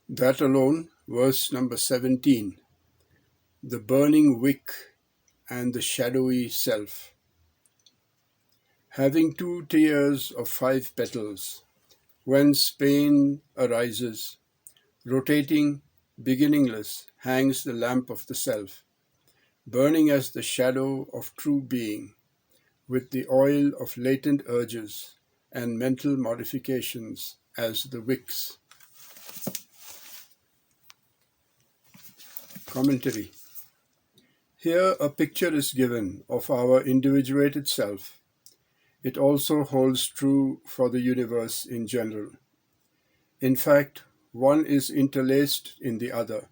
That alone, verse number 17, the burning wick and the shadowy self. Having 2 tiers of 5 petals, whence pain arises, rotating, beginningless, hangs the lamp of the self, burning as the shadow of true being, with the oil of latent urges and mental modifications as the wicks. Commentary. Here a picture is given of our individuated self. It also holds true for the universe in general. In fact, one is interlaced in the other.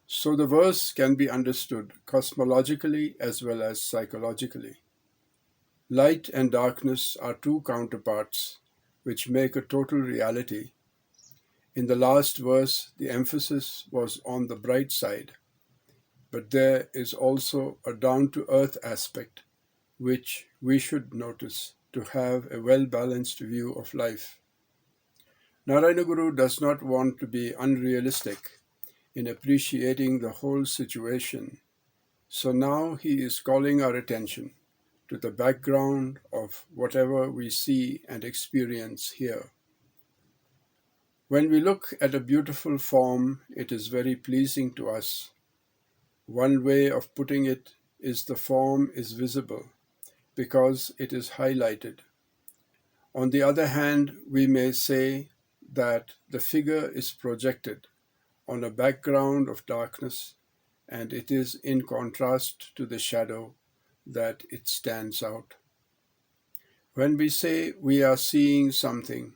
So the verse can be understood cosmologically as well as psychologically. Light and darkness are two counterparts which make a total reality. In the last verse, the emphasis was on the bright side, but there is also a down-to-earth aspect which we should notice to have a well-balanced view of life. Narayana Guru does not want to be unrealistic in appreciating the whole situation, so now he is calling our attention to the background of whatever we see and experience here. When we look at a beautiful form, it is very pleasing to us. One way of putting it is the form is visible because it is highlighted. On the other hand, we may say that the figure is projected on a background of darkness, and it is in contrast to the shadow that it stands out. When we say we are seeing something,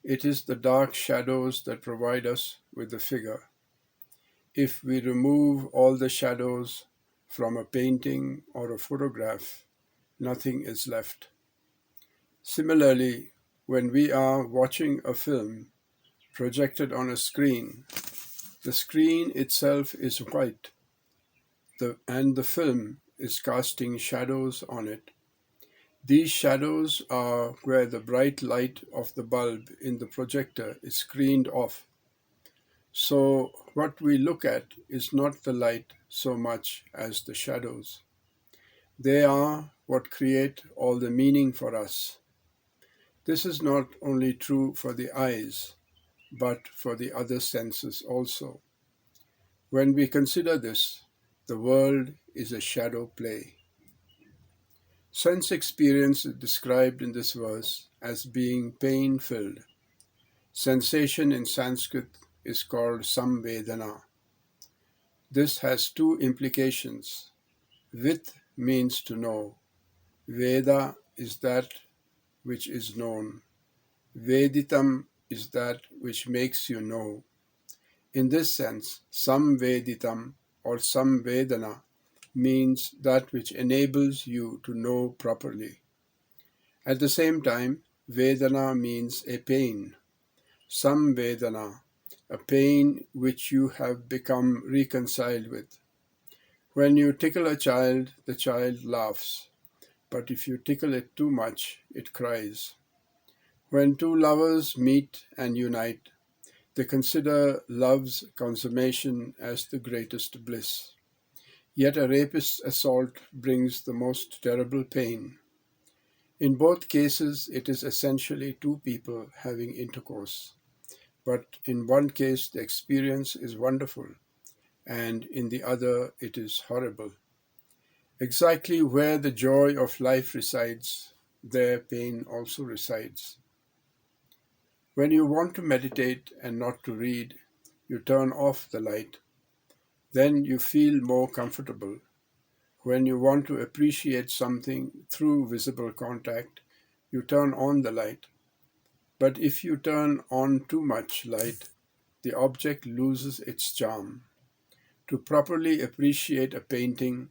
it is the dark shadows that provide us with the figure. If we remove all the shadows from a painting or a photograph, nothing is left. Similarly, when we are watching a film projected on a screen, the screen itself is white, and the film is casting shadows on it. These shadows are where the bright light of the bulb in the projector is screened off. So what we look at is not the light so much as the shadows. They are what create all the meaning for us. This is not only true for the eyes, but for the other senses also. When we consider this, the world is a shadow play. Sense experience is described in this verse as being pain-filled. Sensation in Sanskrit is called samvedana. This has two implications. Vid means to know. Veda is that which is known. Veditam is that which makes you know. In this sense, samveditam or samvedana means that which enables you to know properly. At the same time, Vedana means a pain. Samvedana, a pain which you have become reconciled with. When you tickle a child, the child laughs, but if you tickle it too much, it cries. When two lovers meet and unite, they consider love's consummation as the greatest bliss. Yet a rapist's assault brings the most terrible pain. In both cases, it is essentially two people having intercourse. But in one case, the experience is wonderful, and in the other, it is horrible. Exactly where the joy of life resides, there pain also resides. When you want to meditate and not to read, you turn off the light. Then you feel more comfortable. When you want to appreciate something through visible contact, you turn on the light. But if you turn on too much light, the object loses its charm. To properly appreciate a painting,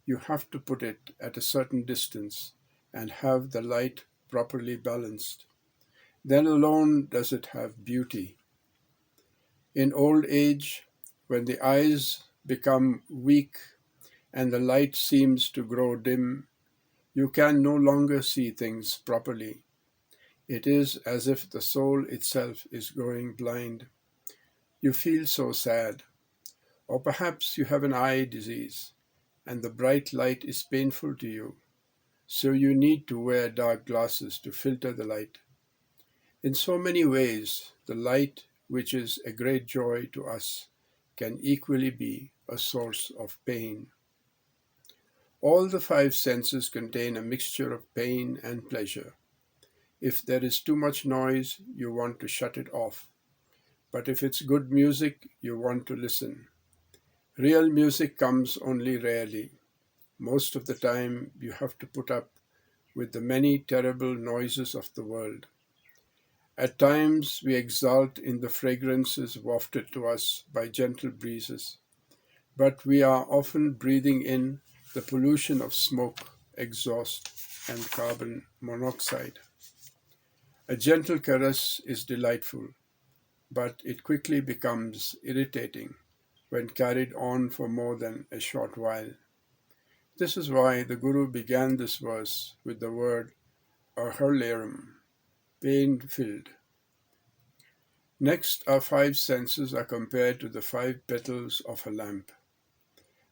you have to put it at a certain distance and have the light properly balanced. Then alone does it have beauty. In old age, when the eyes become weak and the light seems to grow dim, you can no longer see things properly. It is as if the soul itself is growing blind. You feel so sad, or perhaps you have an eye disease and the bright light is painful to you, so you need to wear dark glasses to filter the light. In so many ways, the light, which is a great joy to us, can equally be a source of pain. All the five senses contain a mixture of pain and pleasure. If there is too much noise, you want to shut it off. But if it's good music, you want to listen. Real music comes only rarely. Most of the time, you have to put up with the many terrible noises of the world. At times, we exult in the fragrances wafted to us by gentle breezes, but we are often breathing in the pollution of smoke, exhaust, and carbon monoxide. A gentle caress is delightful, but it quickly becomes irritating when carried on for more than a short while. This is why the Guru began this verse with the word ahalaram, pain-filled. Next, our five senses are compared to the five petals of a lamp.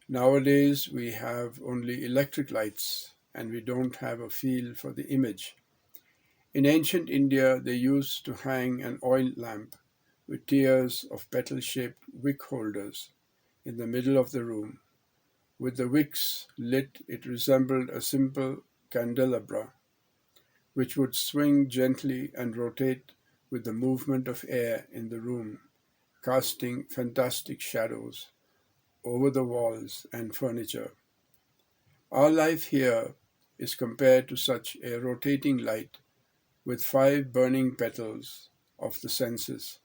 Nowadays, we have only electric lights and we don't have a feel for the image. In ancient India, they used to hang an oil lamp with tiers of petal-shaped wick holders in the middle of the room. With the wicks lit, it resembled a simple candelabra, which would swing gently and rotate with the movement of air in the room, casting fantastic shadows over the walls and furniture. Our life here is compared to such a rotating light with five burning petals of the senses.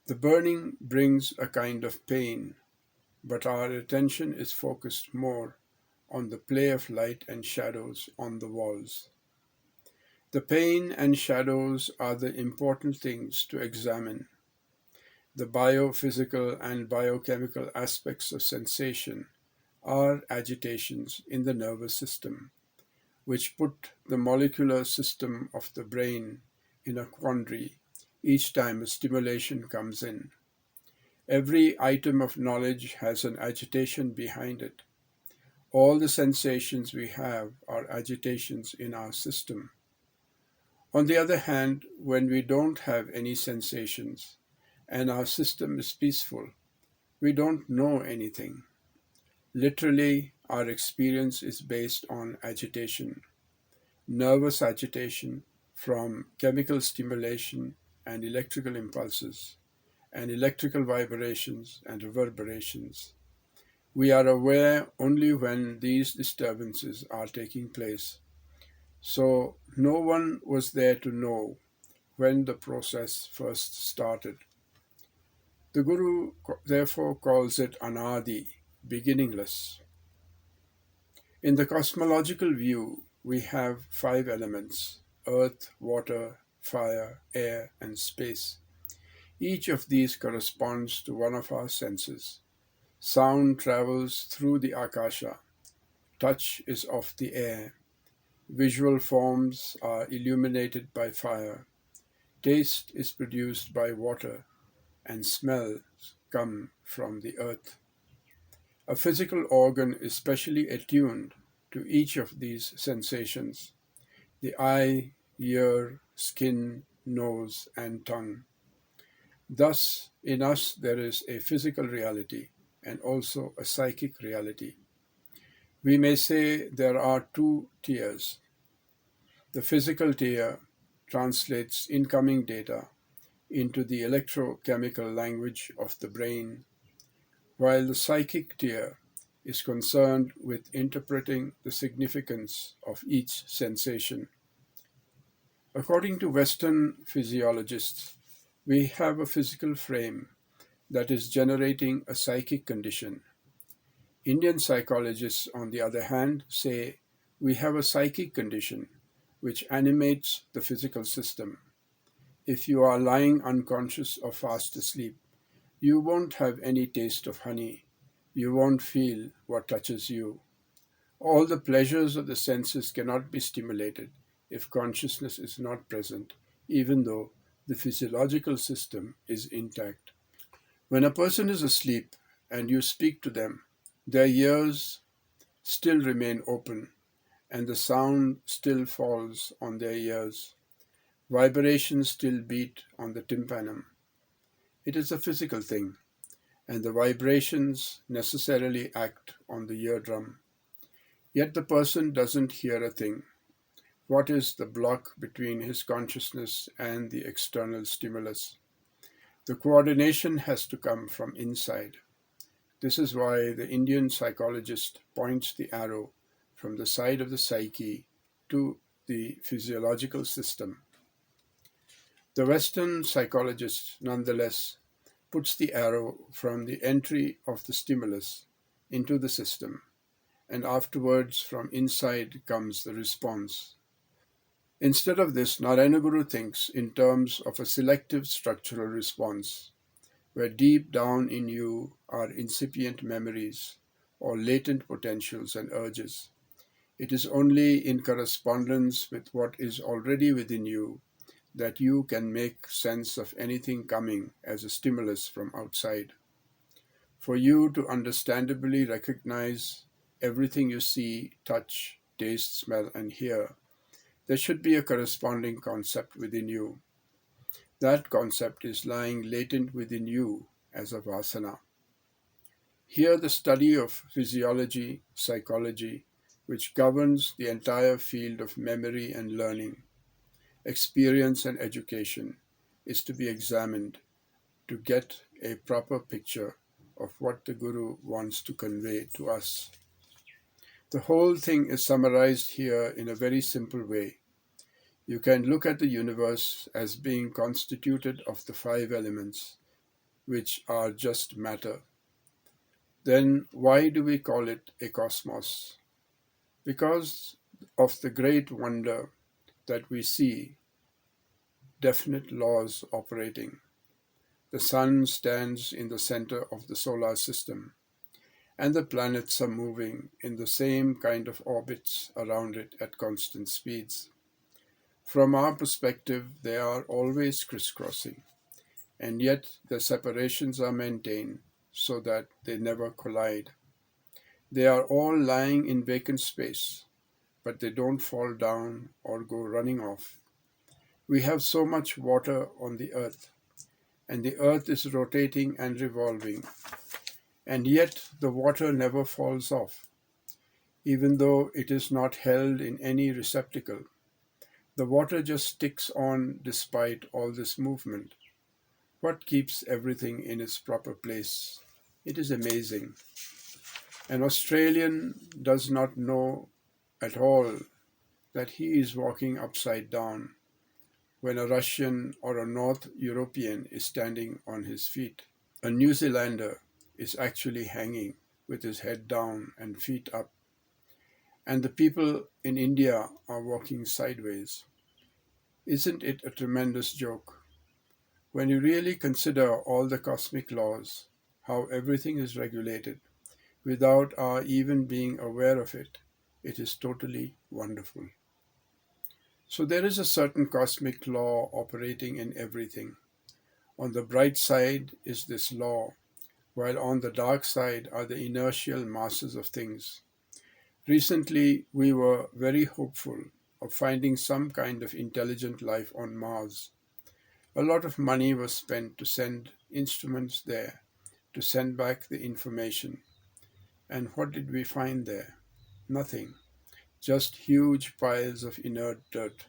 The burning brings a kind of pain, but our attention is focused more on the play of light and shadows on the walls. The pain and shadows are the important things to examine. The biophysical and biochemical aspects of sensation are agitations in the nervous system, which put the molecular system of the brain in a quandary each time a stimulation comes in. Every item of knowledge has an agitation behind it. All the sensations we have are agitations in our system. On the other hand, when we don't have any sensations and our system is peaceful, we don't know anything. Literally, our experience is based on agitation, nervous agitation from chemical stimulation and electrical impulses, and electrical vibrations and reverberations. We are aware only when these disturbances are taking place. So no one was there to know when the process first started. The Guru therefore calls it anadi, beginningless. In the cosmological view, we have five elements: earth, water, fire, air, and space. Each of these corresponds to one of our senses. Sound travels through the akasha. Touch is of the air. Visual forms are illuminated by fire. Taste is produced by water, and smells come from the earth. A physical organ is specially attuned to each of these sensations: the eye, ear, skin, nose, and tongue. Thus, in us there is a physical reality and also a psychic reality. We may say there are two tiers. The physical tier translates incoming data into the electrochemical language of the brain, while the psychic tier is concerned with interpreting the significance of each sensation. According to Western physiologists, we have a physical frame that is generating a psychic condition. Indian psychologists, on the other hand, say we have a psychic condition which animates the physical system. If you are lying unconscious or fast asleep, you won't have any taste of honey. You won't feel what touches you. All the pleasures of the senses cannot be stimulated if consciousness is not present, even though the physiological system is intact. When a person is asleep and you speak to them, their ears still remain open and the sound still falls on their ears. Vibrations still beat on the tympanum. It is a physical thing, and the vibrations necessarily act on the eardrum. Yet the person doesn't hear a thing. What is the block between his consciousness and the external stimulus? The coordination has to come from inside. This is why the Indian psychologist points the arrow from the side of the psyche to the physiological system. The Western psychologist, nonetheless, puts the arrow from the entry of the stimulus into the system, and afterwards from inside comes the response. Instead of this, Narayanaguru thinks in terms of a selective structural response, where deep down in you are incipient memories or latent potentials and urges. It is only in correspondence with what is already within you that you can make sense of anything coming as a stimulus from outside. For you to understandably recognize everything you see, touch, taste, smell, and hear, there should be a corresponding concept within you. That concept is lying latent within you as a vasana. Here, the study of physiology, psychology, which governs the entire field of memory and learning, experience and education, is to be examined to get a proper picture of what the Guru wants to convey to us. The whole thing is summarized here in a very simple way. You can look at the universe as being constituted of the five elements, which are just matter. Then why do we call it a cosmos? Because of the great wonder that we see definite laws operating. The sun stands in the center of the solar system, and the planets are moving in the same kind of orbits around it at constant speeds. From our perspective, they are always crisscrossing, and yet their separations are maintained so that they never collide. They are all lying in vacant space, but they don't fall down or go running off. We have so much water on the earth, and the earth is rotating and revolving, and yet the water never falls off, even though it is not held in any receptacle. The water just sticks on despite all this movement. What keeps everything in its proper place? It is amazing. An Australian does not know at all that he is walking upside down when a Russian or a North European is standing on his feet. A New Zealander is actually hanging with his head down and feet up, and the people in India are walking sideways. Isn't it a tremendous joke? When you really consider all the cosmic laws, how everything is regulated, without our even being aware of it, it is totally wonderful. So there is a certain cosmic law operating in everything. On the bright side is this law, while on the dark side are the inertial masses of things. Recently, we were very hopeful of finding some kind of intelligent life on Mars. A lot of money was spent to send instruments there, to send back the information. And what did we find there? Nothing. Just huge piles of inert dirt.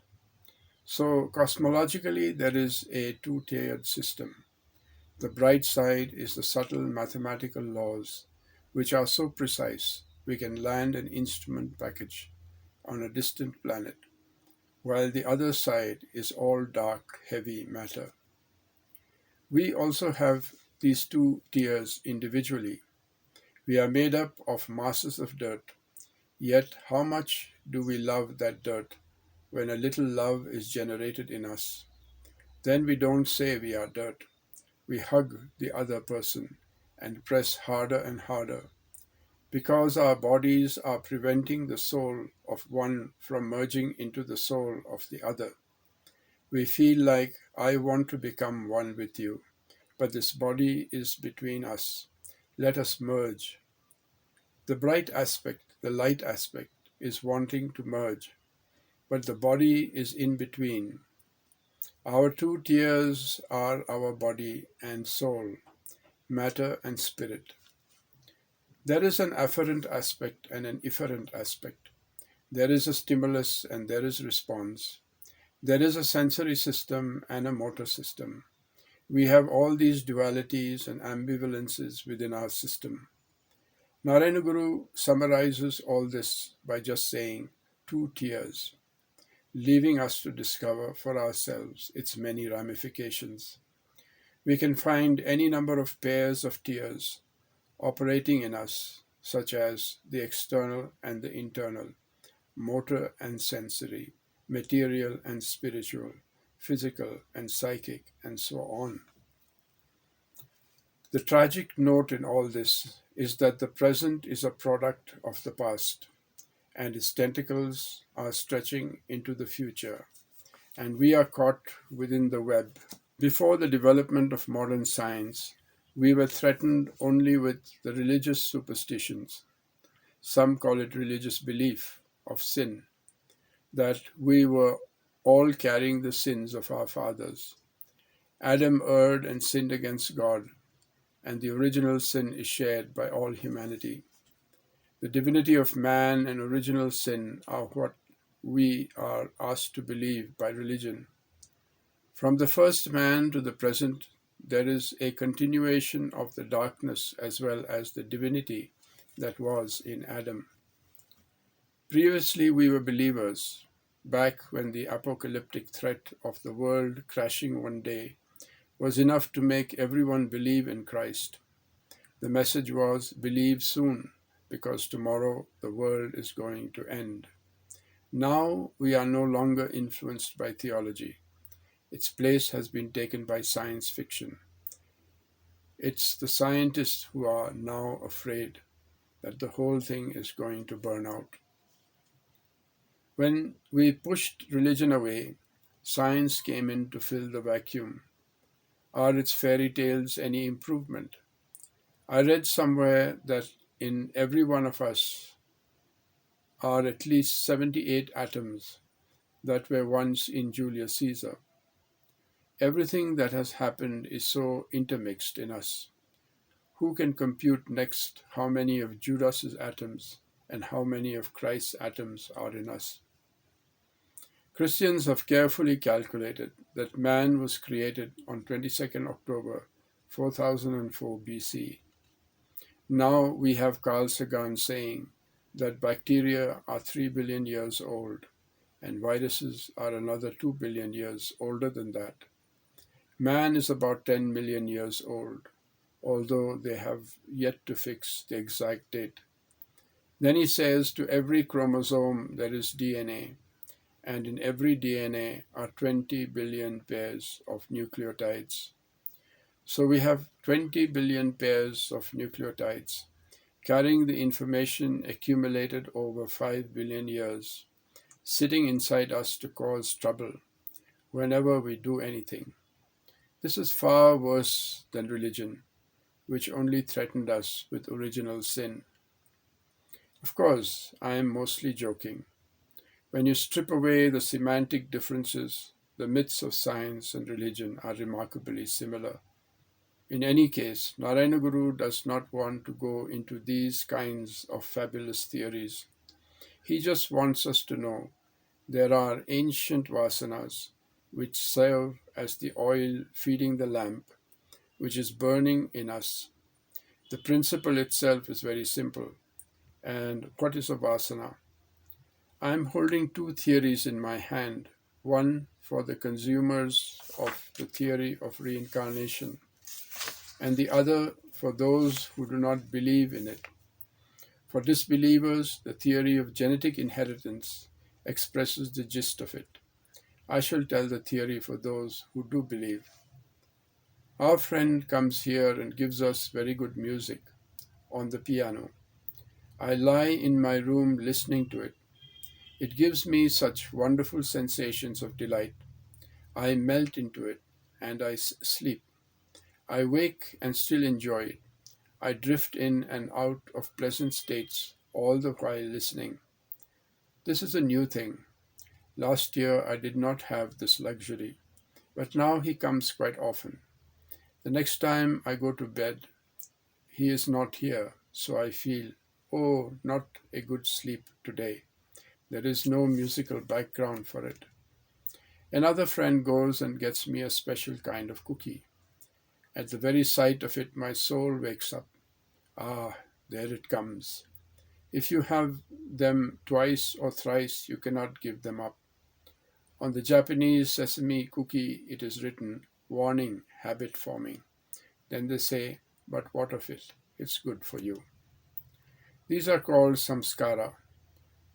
So, cosmologically, there is a two-tiered system. The bright side is the subtle mathematical laws, which are so precise we can land an instrument package on a distant planet, while the other side is all dark, heavy matter. We also have these two tiers individually. We are made up of masses of dirt, yet how much do we love that dirt when a little love is generated in us? Then we don't say we are dirt. We hug the other person and press harder and harder. Because our bodies are preventing the soul of one from merging into the soul of the other. We feel like, I want to become one with you, but this body is between us. Let us merge. The bright aspect, the light aspect, is wanting to merge, but the body is in between. Our two tiers are our body and soul, matter and spirit. There is an afferent aspect and an efferent aspect. There is a stimulus and there is response. There is a sensory system and a motor system. We have all these dualities and ambivalences within our system. Narayana Guru summarizes all this by just saying two tiers, leaving us to discover for ourselves its many ramifications. We can find any number of pairs of tiers operating in us, such as the external and the internal, motor and sensory, material and spiritual, physical and psychic, and so on. The tragic note in all this is that the present is a product of the past, and its tentacles are stretching into the future, and we are caught within the web. Before the development of modern science, we were threatened only with the religious superstitions, some call it religious belief, of sin, that we were all carrying the sins of our fathers. Adam erred and sinned against God, and the original sin is shared by all humanity. The divinity of man and original sin are what we are asked to believe by religion. From the first man to the present, there is a continuation of the darkness as well as the divinity that was in Adam. Previously, we were believers, back when the apocalyptic threat of the world crashing one day was enough to make everyone believe in Christ. The message was, believe soon, because tomorrow the world is going to end. Now we are no longer influenced by theology. Its place has been taken by science fiction. It's the scientists who are now afraid that the whole thing is going to burn out. When we pushed religion away, science came in to fill the vacuum. Are its fairy tales any improvement? I read somewhere that in every one of us are at least 78 atoms that were once in Julius Caesar. Everything that has happened is so intermixed in us. Who can compute next how many of Judas's atoms and how many of Christ's atoms are in us? Christians have carefully calculated that man was created on 22nd October 4004 BC. Now we have Carl Sagan saying that bacteria are 3 billion years old and viruses are another 2 billion years older than that. Man is about 10 million years old, although they have yet to fix the exact date. Then he says to every chromosome there is DNA, and in every DNA are 20 billion pairs of nucleotides. So we have 20 billion pairs of nucleotides carrying the information accumulated over 5 billion years, sitting inside us to cause trouble whenever we do anything. This is far worse than religion, which only threatened us with original sin. Of course, I am mostly joking. When you strip away the semantic differences, the myths of science and religion are remarkably similar. In any case, Narayana Guru does not want to go into these kinds of fabulous theories. He just wants us to know there are ancient vasanas which serve as the oil feeding the lamp, which is burning in us. The principle itself is very simple. And what is a vasana? I am holding two theories in my hand, one for the consumers of the theory of reincarnation, and the other for those who do not believe in it. For disbelievers, the theory of genetic inheritance expresses the gist of it. I shall tell the theory for those who do believe. Our friend comes here and gives us very good music on the piano. I lie in my room listening to it. It gives me such wonderful sensations of delight. I melt into it and I sleep. I wake and still enjoy it. I drift in and out of pleasant states, all the while listening. This is a new thing. Last year I did not have this luxury, but now he comes quite often. The next time I go to bed, he is not here, so I feel, oh, not a good sleep today. There is no musical background for it. Another friend goes and gets me a special kind of cookie. At the very sight of it, my soul wakes up. Ah, there it comes. If you have them twice or thrice, you cannot give them up. On the Japanese sesame cookie, it is written, warning, habit forming. Then they say, but what of it? It's good for you. These are called samskara.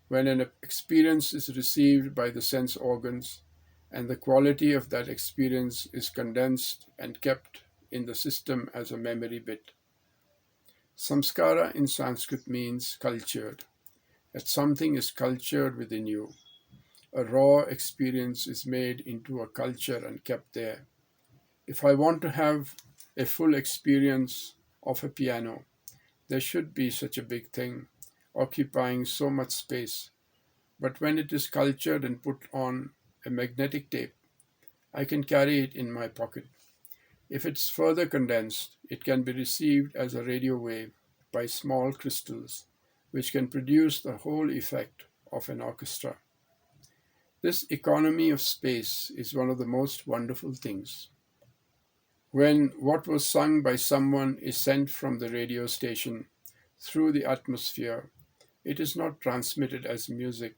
When an experience is received by the sense organs and the quality of that experience is condensed and kept in the system as a memory bit. Samskara in Sanskrit means cultured, that something is cultured within you. A raw experience is made into a culture and kept there. If I want to have a full experience of a piano, there should be such a big thing, occupying so much space. But when it is cultured and put on a magnetic tape, I can carry it in my pocket. If it's further condensed, it can be received as a radio wave by small crystals, which can produce the whole effect of an orchestra. This economy of space is one of the most wonderful things. When what was sung by someone is sent from the radio station through the atmosphere, it is not transmitted as music,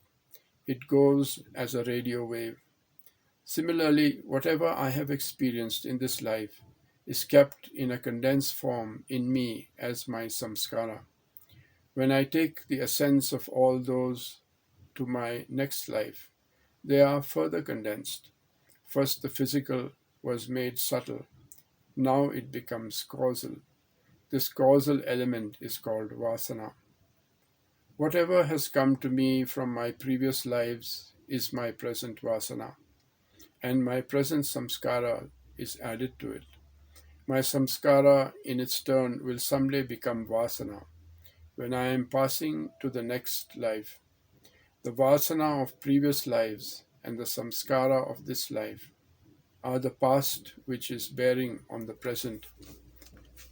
it goes as a radio wave. Similarly, whatever I have experienced in this life is kept in a condensed form in me as my samskara. When I take the essence of all those to my next life, they are further condensed. First, the physical was made subtle. Now it becomes causal. This causal element is called vasana. Whatever has come to me from my previous lives is my present vasana, and my present samskara is added to it. My samskara, in its turn, will someday become vasana when I am passing to the next life. The vasana of previous lives and the samskara of this life are the past which is bearing on the present.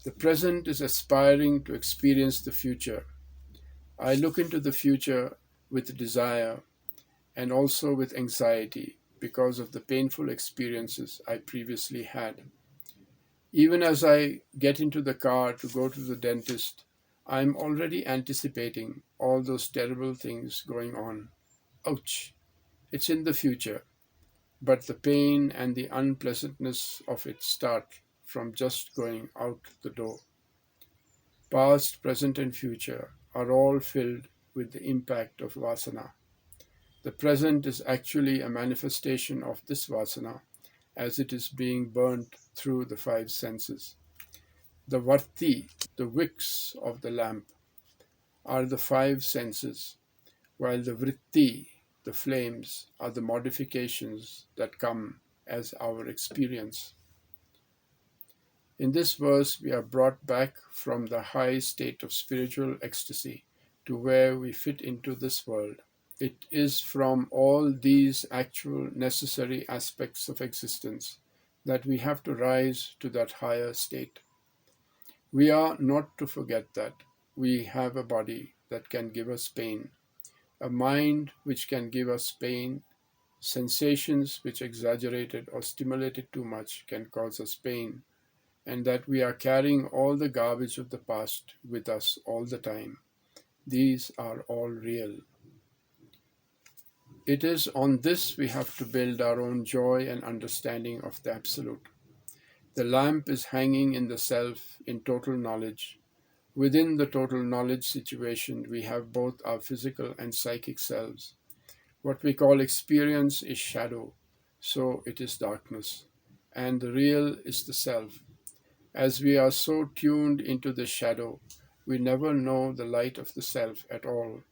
The present is aspiring to experience the future. I look into the future with desire and also with anxiety because of the painful experiences I previously had. Even as I get into the car to go to the dentist, I am already anticipating all those terrible things going on. Ouch! It's in the future, but the pain and the unpleasantness of it start from just going out the door. Past, present, and future are all filled with the impact of vasana. The present is actually a manifestation of this vasana as it is being burnt through the five senses. The varti, the wicks of the lamp, are the five senses, while the vritti, the flames, are the modifications that come as our experience. In this verse, we are brought back from the high state of spiritual ecstasy to where we fit into this world. It is from all these actual necessary aspects of existence that we have to rise to that higher state. We are not to forget that we have a body that can give us pain, a mind which can give us pain, sensations which exaggerated or stimulated too much can cause us pain, and that we are carrying all the garbage of the past with us all the time. These are all real. It is on this we have to build our own joy and understanding of the Absolute. The lamp is hanging in the self in total knowledge. Within the total knowledge situation, we have both our physical and psychic selves. What we call experience is shadow, so it is darkness, and the real is the self. As we are so tuned into the shadow, we never know the light of the self at all.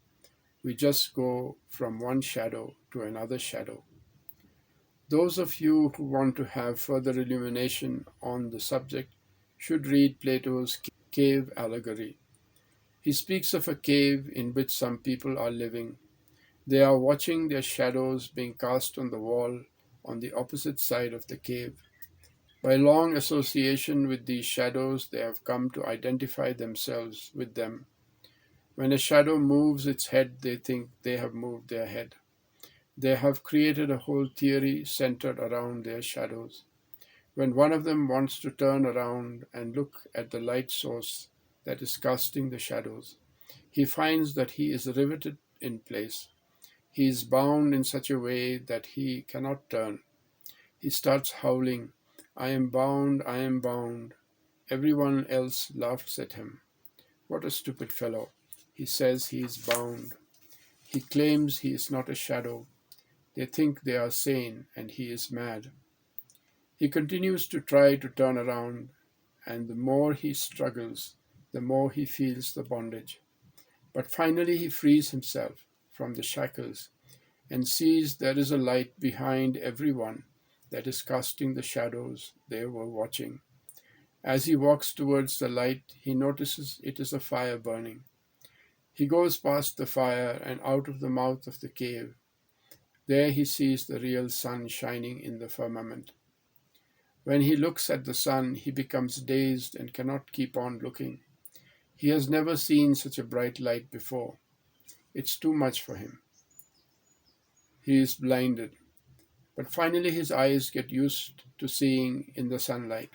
We just go from one shadow to another shadow. Those of you who want to have further illumination on the subject should read Plato's cave allegory. He speaks of a cave in which some people are living. They are watching their shadows being cast on the wall on the opposite side of the cave. By long association with these shadows, they have come to identify themselves with them. When a shadow moves its head, they think they have moved their head. They have created a whole theory centered around their shadows. When one of them wants to turn around and look at the light source that is casting the shadows, he finds that he is riveted in place. He is bound in such a way that he cannot turn. He starts howling, I am bound, I am bound. Everyone else laughs at him. What a stupid fellow. He says he is bound. He claims he is not a shadow. They think they are sane and he is mad. He continues to try to turn around, and the more he struggles, the more he feels the bondage. But finally he frees himself from the shackles and sees there is a light behind everyone that is casting the shadows they were watching. As he walks towards the light, he notices it is a fire burning. He goes past the fire and out of the mouth of the cave. There he sees the real sun shining in the firmament. When he looks at the sun, he becomes dazed and cannot keep on looking. He has never seen such a bright light before. It's too much for him. He is blinded. But finally his eyes get used to seeing in the sunlight,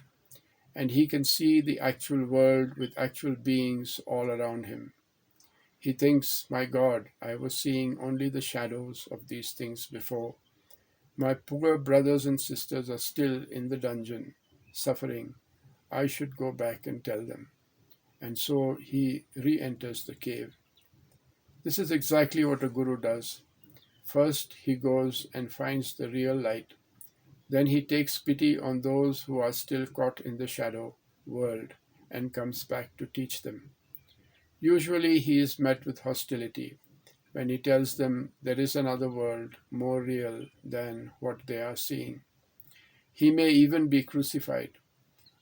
and he can see the actual world with actual beings all around him. He thinks, my God, I was seeing only the shadows of these things before. My poor brothers and sisters are still in the dungeon, suffering. I should go back and tell them. And so he re enters the cave. This is exactly what a guru does. First, he goes and finds the real light. Then he takes pity on those who are still caught in the shadow world and comes back to teach them. Usually, he is met with hostility when he tells them there is another world more real than what they are seeing. He may even be crucified.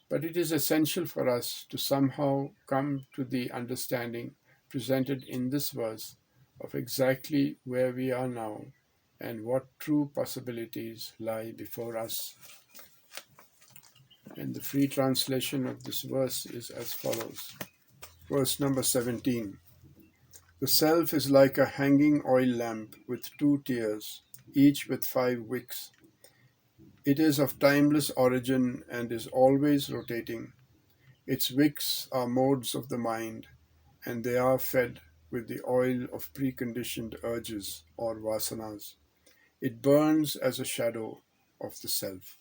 But it is essential for us to somehow come to the understanding presented in this verse of exactly where we are now and what true possibilities lie before us. And the free translation of this verse is as follows. Verse number 17. The self is like a hanging oil lamp with two tiers, each with 5 wicks. It is of timeless origin and is always rotating. Its wicks are modes of the mind, and they are fed with the oil of preconditioned urges or vasanas. It burns as a shadow of the self.